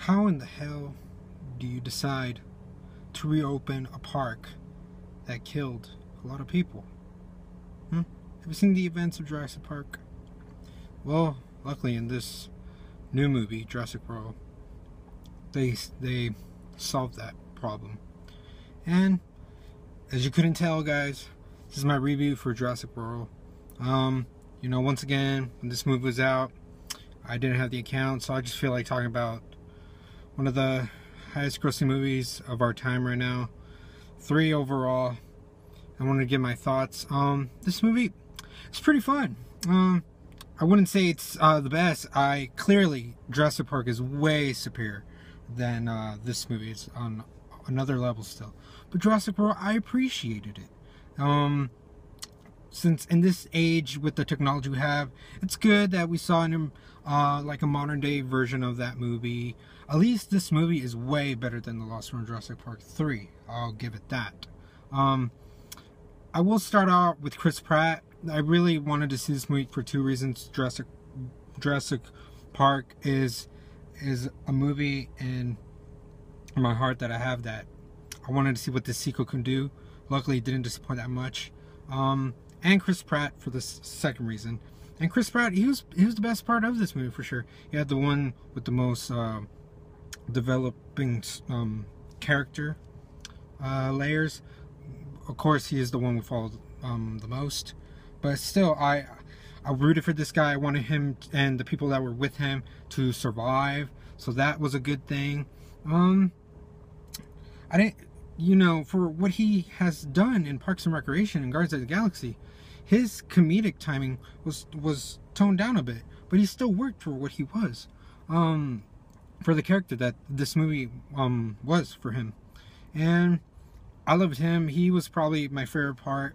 How in the hell do you decide to reopen a park that killed a lot of people? Have you seen the events of Jurassic Park? Well, luckily in this new movie, Jurassic World, they solved that problem. And as you couldn't tell, guys, this is my review for Jurassic World. Once again, when this movie was out, I didn't have the account, so I just feel like talking about one of the highest grossing movies of our time right now. 3 overall. I wanted to give my thoughts. This movie, it's pretty fun. I wouldn't say it's the best. Clearly, Jurassic Park is way superior than this movie. It's on another level still. But Jurassic World, I appreciated it. Since in this age with the technology we have, it's good that we saw like a modern day version of that movie. At least this movie is way better than The Lost World Jurassic Park 3. I'll give it that. I will start out with Chris Pratt. I really wanted to see this movie for 2 reasons. Jurassic Park is a movie in my heart that I have that I wanted to see what this sequel can do. Luckily, it didn't disappoint that much. And Chris Pratt for the second reason. And Chris Pratt, he was the best part of this movie for sure. He had the one with the most developing character layers. Of course, he is the one we followed the most. But still, I rooted for this guy. I wanted him and the people that were with him to survive. So that was a good thing. I didn't, for what he has done in Parks and Recreation and Guardians of the Galaxy, his comedic timing was toned down a bit, but he still worked for what he was, for the character that this movie was for him. And I loved him. He was probably my favorite part.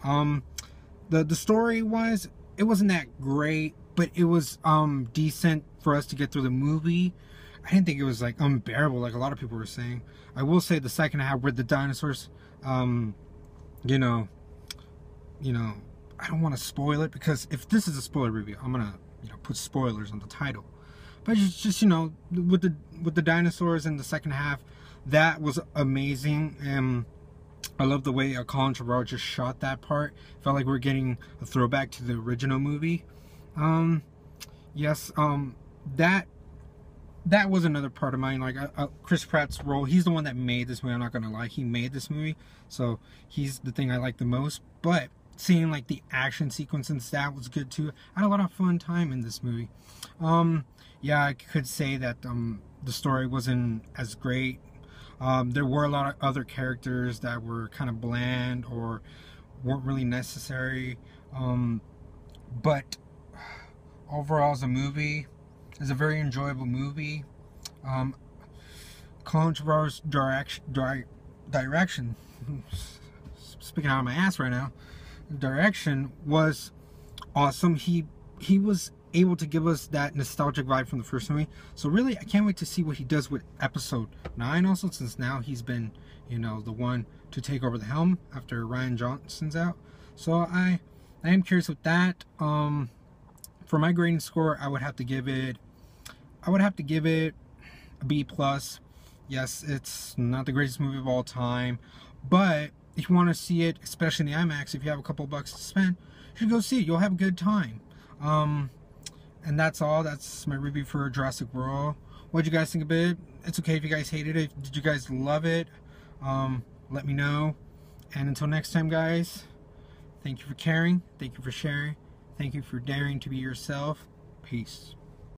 The story wise, it wasn't that great, but it was decent for us to get through the movie. I didn't think it was like unbearable like a lot of people were saying. I will say the second half with the dinosaurs, I don't want to spoil it, because if this is a spoiler review, I'm gonna put spoilers on the title. But just with the dinosaurs in the second half, that was amazing. I love the way Colin Trevorrow just shot that part. Felt like we're getting a throwback to the original movie. Yes, that was another part of mine. Like Chris Pratt's role, he's the one that made this movie. I'm not gonna lie, he made this movie, so he's the thing I like the most. But seeing like the action sequences, that was good too. I had a lot of fun time in this movie. Yeah, I could say that the story wasn't as great. There were a lot of other characters that were kind of bland or weren't really necessary. But overall, as a movie, it's a very enjoyable movie. Colin Trevorrow's direction, speaking out of my ass right now, direction was awesome. He was able to give us that nostalgic vibe from the first movie. So really, I can't wait to see what he does with episode 9 also, since now he's been, the one to take over the helm after Rian Johnson's out. So I am curious with that. For my grading score, I would have to give it a B+. Yes, it's not the greatest movie of all time, but if you want to see it, especially in the IMAX, if you have a couple bucks to spend, you should go see it. You'll have a good time. And that's all. That's my review for Jurassic World. What did you guys think of it? It's okay if you guys hated it. Did you guys love it? Let me know. And until next time, guys, thank you for caring. Thank you for sharing. Thank you for daring to be yourself. Peace.